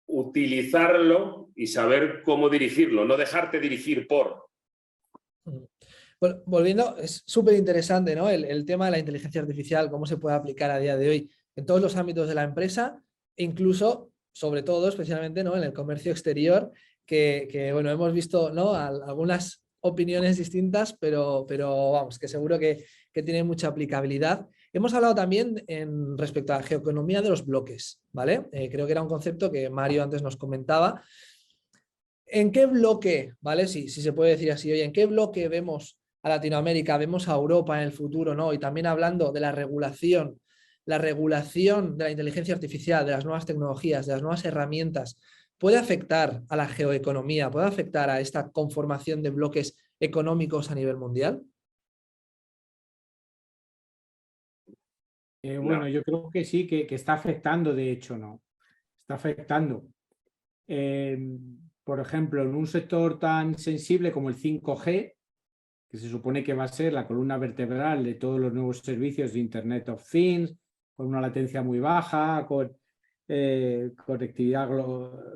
utilizarlo y saber cómo dirigirlo, no dejarte dirigir por. Bueno, volviendo, es súper interesante, ¿no? El tema de la inteligencia artificial, cómo se puede aplicar a día de hoy en todos los ámbitos de la empresa, e incluso, sobre todo, especialmente, ¿no? En el comercio exterior, que bueno, hemos visto, ¿no? Algunas opiniones distintas, pero vamos, que seguro que tiene mucha aplicabilidad. Hemos hablado también respecto a la geoeconomía de los bloques, ¿vale? Creo que era un concepto que Mario antes nos comentaba. ¿En qué bloque, ¿vale? Si se puede decir así, oye, ¿en qué bloque vemos a Latinoamérica, vemos a Europa en el futuro, ¿no? Y también hablando de la regulación de la inteligencia artificial, de las nuevas tecnologías, de las nuevas herramientas, ¿puede afectar a la geoeconomía, puede afectar a esta conformación de bloques económicos a nivel mundial? Bueno, yo creo que sí, que está afectando, de hecho, ¿no? Está afectando. Por ejemplo, en un sector tan sensible como el 5G, que se supone que va a ser la columna vertebral de todos los nuevos servicios de Internet of Things, con una latencia muy baja, con conectividad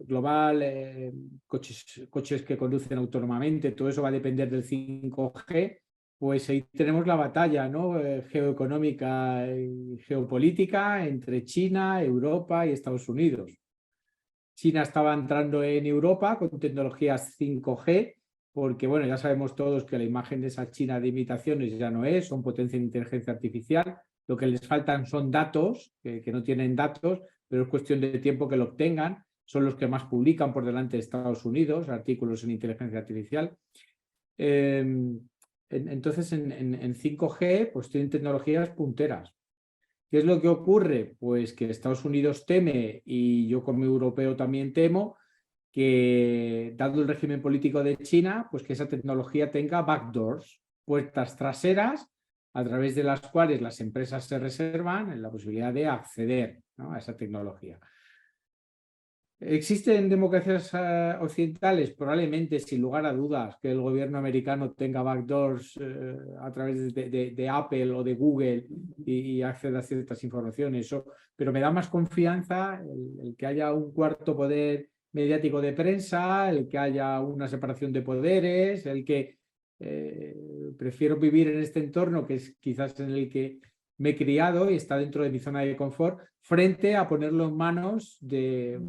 global, coches que conducen autónomamente, todo eso va a depender del 5G. Pues ahí tenemos la batalla, ¿no? Geoeconómica y geopolítica entre China, Europa y Estados Unidos. China estaba entrando en Europa con tecnologías 5G, porque bueno, ya sabemos todos que la imagen de esa China de imitaciones ya no es, son potencia de inteligencia artificial, lo que les faltan son datos, que no tienen datos, pero es cuestión de tiempo que lo obtengan, son los que más publican por delante de Estados Unidos, artículos en inteligencia artificial. Entonces en 5G pues tienen tecnologías punteras. ¿Qué es lo que ocurre? Pues que Estados Unidos teme, y yo como europeo también temo, que dado el régimen político de China, pues que esa tecnología tenga backdoors, puertas traseras, a través de las cuales las empresas se reservan la posibilidad de acceder, ¿no? a esa tecnología. ¿Existen democracias occidentales? Probablemente, sin lugar a dudas, que el gobierno americano tenga backdoors a través de Apple o de Google y acceda a ciertas informaciones. Pero me da más confianza el que haya un cuarto poder mediático de prensa, el que haya una separación de poderes, el que prefiero vivir en este entorno que es quizás en el que me he criado y está dentro de mi zona de confort, frente a ponerlo en manos de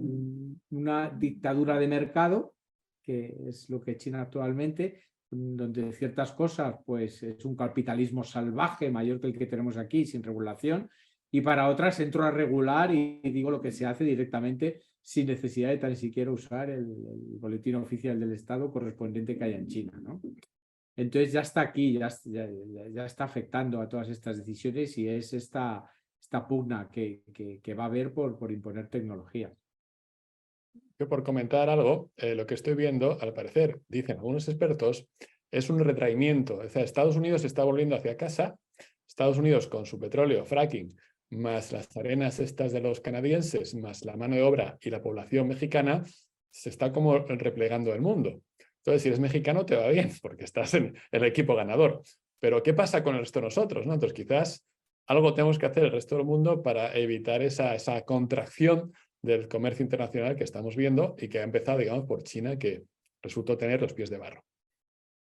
una dictadura de mercado, que es lo que es China actualmente, donde ciertas cosas pues es un capitalismo salvaje mayor que el que tenemos aquí, sin regulación, y para otras entro a regular y digo lo que se hace directamente sin necesidad de tan siquiera usar el boletín oficial del Estado correspondiente que haya en China, ¿no? Entonces ya está aquí, ya está afectando a todas estas decisiones y es esta pugna que va a haber por imponer tecnología. Yo por comentar algo, lo que estoy viendo, al parecer, dicen algunos expertos, es un retraimiento. O sea, Estados Unidos se está volviendo hacia casa, Estados Unidos con su petróleo, fracking, más las arenas estas de los canadienses, más la mano de obra y la población mexicana, se está como replegando el mundo. Entonces, si eres mexicano te va bien, porque estás en el equipo ganador. Pero, ¿qué pasa con el resto de nosotros, ¿no? Entonces, quizás algo tenemos que hacer el resto del mundo para evitar esa contracción del comercio internacional que estamos viendo y que ha empezado, digamos, por China, que resultó tener los pies de barro.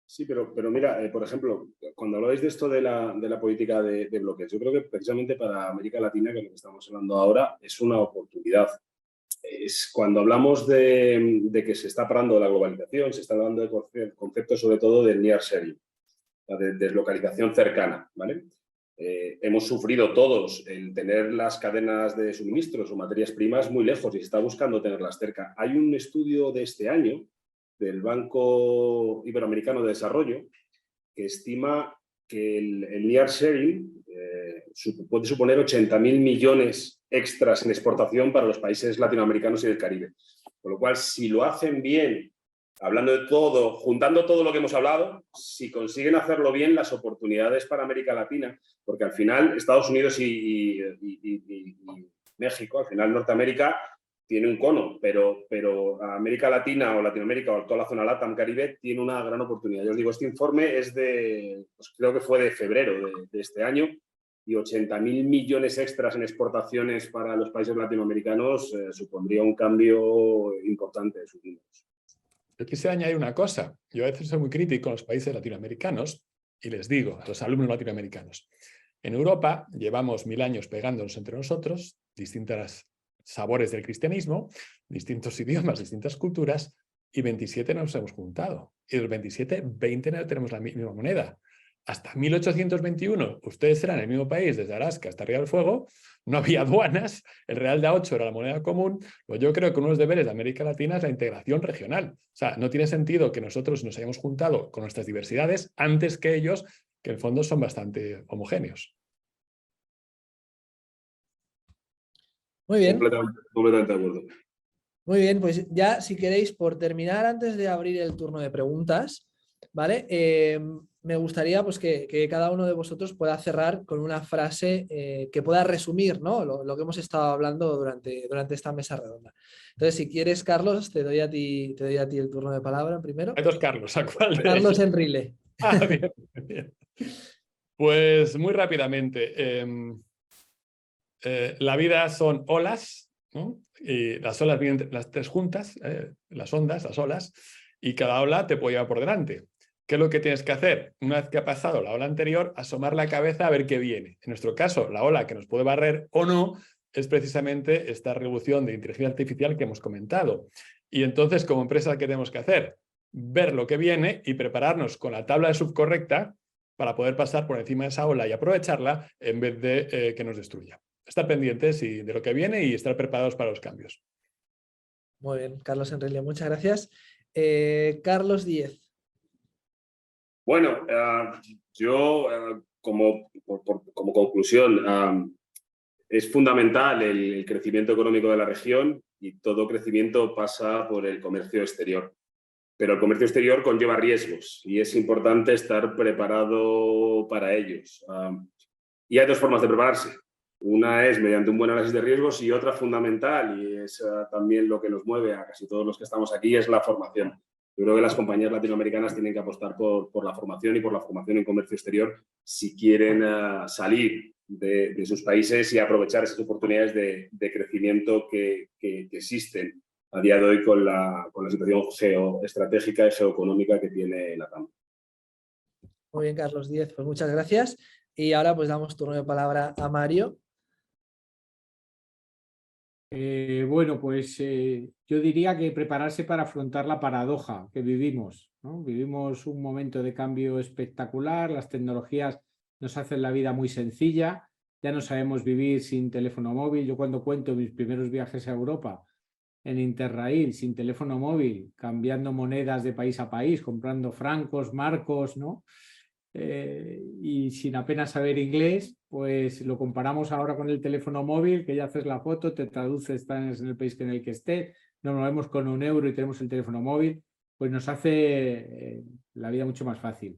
Sí, pero mira, por ejemplo, cuando habláis de esto de la política de bloques, yo creo que precisamente para América Latina, que es lo que estamos hablando ahora, es una oportunidad. Es cuando hablamos de que se está parando la globalización, se está hablando de conceptos sobre todo del nearshoring, de deslocalización cercana, ¿vale? Hemos sufrido todos el tener las cadenas de suministros o materias primas muy lejos y se está buscando tenerlas cerca. Hay un estudio de este año del Banco Iberoamericano de Desarrollo que estima que el nearshoring puede suponer 80.000 millones extras en exportación para los países latinoamericanos y del Caribe. Con lo cual, si lo hacen bien, hablando de todo, juntando todo lo que hemos hablado, si consiguen hacerlo bien, las oportunidades para América Latina, porque al final Estados Unidos y México, al final Norteamérica, tiene un cono, pero América Latina o Latinoamérica o toda la zona LATAM, Caribe, tiene una gran oportunidad. Yo os digo, este informe es pues creo que fue de febrero de este año, y 80.000 millones extras en exportaciones para los países latinoamericanos supondría un cambio importante de sus números. Yo quisiera añadir una cosa. Yo a veces soy muy crítico con los países latinoamericanos y les digo a los alumnos latinoamericanos, en Europa llevamos 1000 años pegándonos entre nosotros, distintos sabores del cristianismo, distintos idiomas, distintas culturas, y 27 nos hemos juntado. Y de los 27, 20 no tenemos la misma moneda. Hasta 1821, ustedes eran el mismo país, desde Alaska hasta Río del Fuego, no había aduanas, el real de A8 era la moneda común. Pues yo creo que uno de los deberes de América Latina es la integración regional. O sea, no tiene sentido que nosotros nos hayamos juntado con nuestras diversidades antes que ellos, que en el fondo son bastante homogéneos. Muy bien. Completamente de acuerdo. Muy bien, pues ya si queréis, por terminar, antes de abrir el turno de preguntas, ¿vale? Me gustaría pues, que cada uno de vosotros pueda cerrar con una frase que pueda resumir, ¿no? lo que hemos estado hablando durante esta mesa redonda. Entonces, si quieres, Carlos, te doy a ti el turno de palabra primero. Hay dos Carlos, ¿a cuál de Carlos ellos? Enrile. Ah, bien, bien. Pues muy rápidamente. La vida son olas, ¿no? Y las olas vienen las tres juntas, las ondas, las olas, y cada ola te puede llevar por delante. ¿Qué es lo que tienes que hacer? Una vez que ha pasado la ola anterior, asomar la cabeza a ver qué viene. En nuestro caso, la ola que nos puede barrer o no es precisamente esta revolución de inteligencia artificial que hemos comentado. Y entonces, como empresa, ¿qué tenemos que hacer? Ver lo que viene y prepararnos con la tabla de surf correcta para poder pasar por encima de esa ola y aprovecharla en vez de que nos destruya. Estar pendientes de lo que viene y estar preparados para los cambios. Muy bien, Carlos Enrile, muchas gracias. Carlos Díez. Bueno, yo como conclusión, es fundamental el crecimiento económico de la región y todo crecimiento pasa por el comercio exterior. Pero el comercio exterior conlleva riesgos y es importante estar preparado para ellos. Y hay dos formas de prepararse. Una es mediante un buen análisis de riesgos y otra fundamental, y es también lo que nos mueve a casi todos los que estamos aquí, es la formación. Yo creo que las compañías latinoamericanas tienen que apostar por la formación y por la formación en comercio exterior si quieren salir de sus países y aprovechar esas oportunidades de crecimiento que existen a día de hoy con la situación geoestratégica y geoeconómica que tiene la TAM. Muy bien, Carlos Díez, pues muchas gracias. Y ahora pues damos turno de palabra a Mario. Bueno, pues yo diría que prepararse para afrontar la paradoja que vivimos, ¿no? Vivimos un momento de cambio espectacular, las tecnologías nos hacen la vida muy sencilla, ya no sabemos vivir sin teléfono móvil. Yo cuando cuento mis primeros viajes a Europa en Interrail, sin teléfono móvil, cambiando monedas de país a país, comprando francos, marcos, ¿no? Y sin apenas saber inglés, pues lo comparamos ahora con el teléfono móvil, que ya haces la foto, te traduce, estás en el país en el que estés, nos movemos con €1 y tenemos el teléfono móvil, pues nos hace la vida mucho más fácil.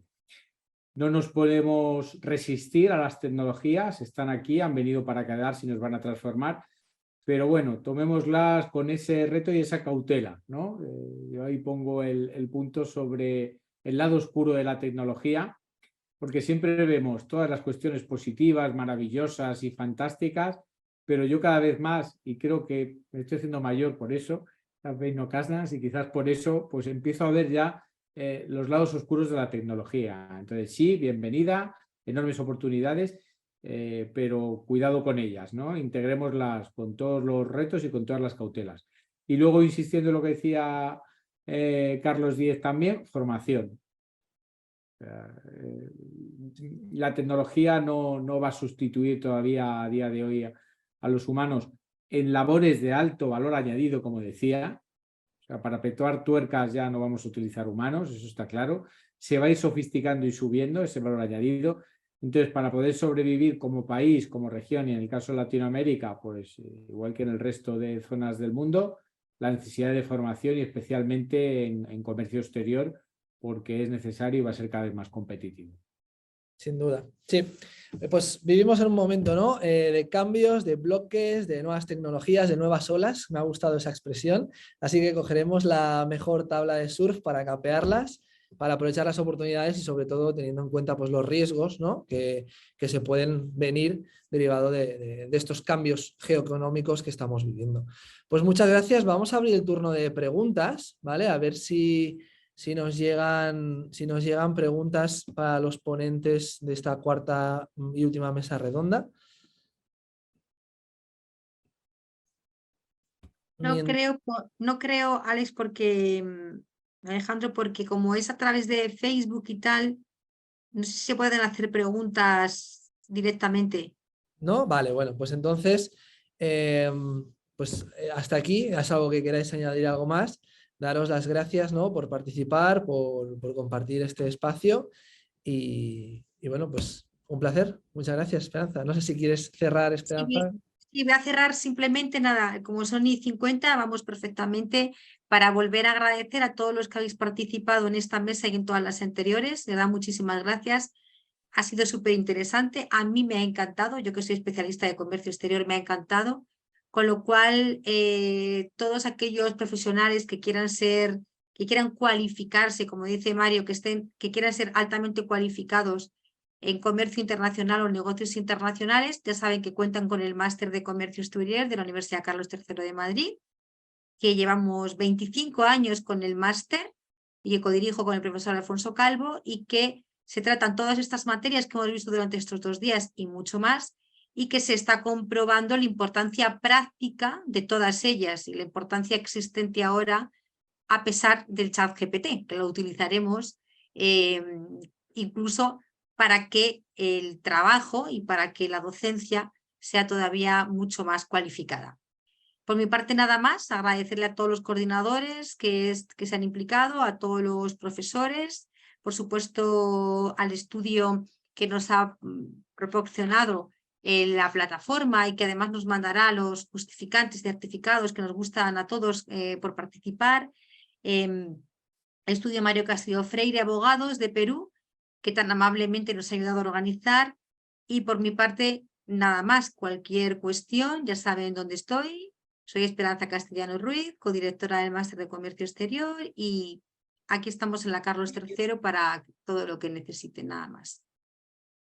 No nos podemos resistir a las tecnologías, están aquí, han venido para quedarse y nos van a transformar, pero bueno, tomémoslas con ese reto y esa cautela, ¿no? Yo ahí pongo el punto sobre el lado oscuro de la tecnología, porque siempre vemos todas las cuestiones positivas, maravillosas y fantásticas, pero yo cada vez más, y creo que me estoy haciendo mayor por eso, no casnas, y quizás por eso pues empiezo a ver ya los lados oscuros de la tecnología. Entonces sí, bienvenida, enormes oportunidades, pero cuidado con ellas, ¿no? Integrémoslas con todos los retos y con todas las cautelas. Y luego, insistiendo en lo que decía Carlos Díez también, formación. La tecnología no va a sustituir todavía a día de hoy a los humanos en labores de alto valor añadido, como decía. O sea, para apretar tuercas ya no vamos a utilizar humanos, eso está claro. Se va a ir sofisticando y subiendo ese valor añadido. Entonces, para poder sobrevivir como país, como región, y en el caso de Latinoamérica, pues igual que en el resto de zonas del mundo, la necesidad de formación y especialmente en comercio exterior, porque es necesario y va a ser cada vez más competitivo. Sin duda. Sí, pues vivimos en un momento, ¿no? De cambios, de bloques, de nuevas tecnologías, de nuevas olas. Me ha gustado esa expresión. Así que cogeremos la mejor tabla de surf para capearlas, para aprovechar las oportunidades y sobre todo teniendo en cuenta pues, los riesgos, ¿no? que se pueden venir derivado de estos cambios geoeconómicos que estamos viviendo. Pues muchas gracias. Vamos a abrir el turno de preguntas, ¿vale? A ver si nos llegan preguntas para los ponentes de esta cuarta y última mesa redonda. No creo, Alex, porque Alejandro, porque como es a través de Facebook y tal, no sé si se pueden hacer preguntas directamente. ¿No? Vale, bueno, pues entonces, hasta aquí. ¿Es algo que queráis añadir algo más? Daros las gracias, ¿no? Por participar, por compartir este espacio y bueno, pues un placer. Muchas gracias, Esperanza. No sé si quieres cerrar, Esperanza. Sí, voy a cerrar simplemente nada, como son y 50, vamos perfectamente para volver a agradecer a todos los que habéis participado en esta mesa y en todas las anteriores. De verdad, muchísimas gracias. Ha sido súper interesante. A mí me ha encantado. Yo que soy especialista de comercio exterior, me ha encantado. Con lo cual, todos aquellos profesionales que quieran cualificarse, como dice Mario, que quieran ser altamente cualificados en comercio internacional o negocios internacionales, ya saben que cuentan con el máster de comercio exterior de la Universidad Carlos III de Madrid, que llevamos 25 años con el máster y que codirijo con el profesor Alfonso Calvo, y que se tratan todas estas materias que hemos visto durante estos 2 días y mucho más, y que se está comprobando la importancia práctica de todas ellas y la importancia existente ahora a pesar del ChatGPT, que lo utilizaremos incluso para que el trabajo y para que la docencia sea todavía mucho más cualificada. Por mi parte nada más, agradecerle a todos los coordinadores que se han implicado, a todos los profesores, por supuesto al estudio que nos ha proporcionado la plataforma y que además nos mandará los justificantes certificados que nos gustan a todos por participar. Estudio Mario Castillo Freire, abogados de Perú, que tan amablemente nos ha ayudado a organizar. Y por mi parte, nada más, cualquier cuestión, ya saben dónde estoy. Soy Esperanza Castellano Ruiz, codirectora del Máster de Comercio Exterior, y aquí estamos en la Carlos III para todo lo que necesiten, nada más.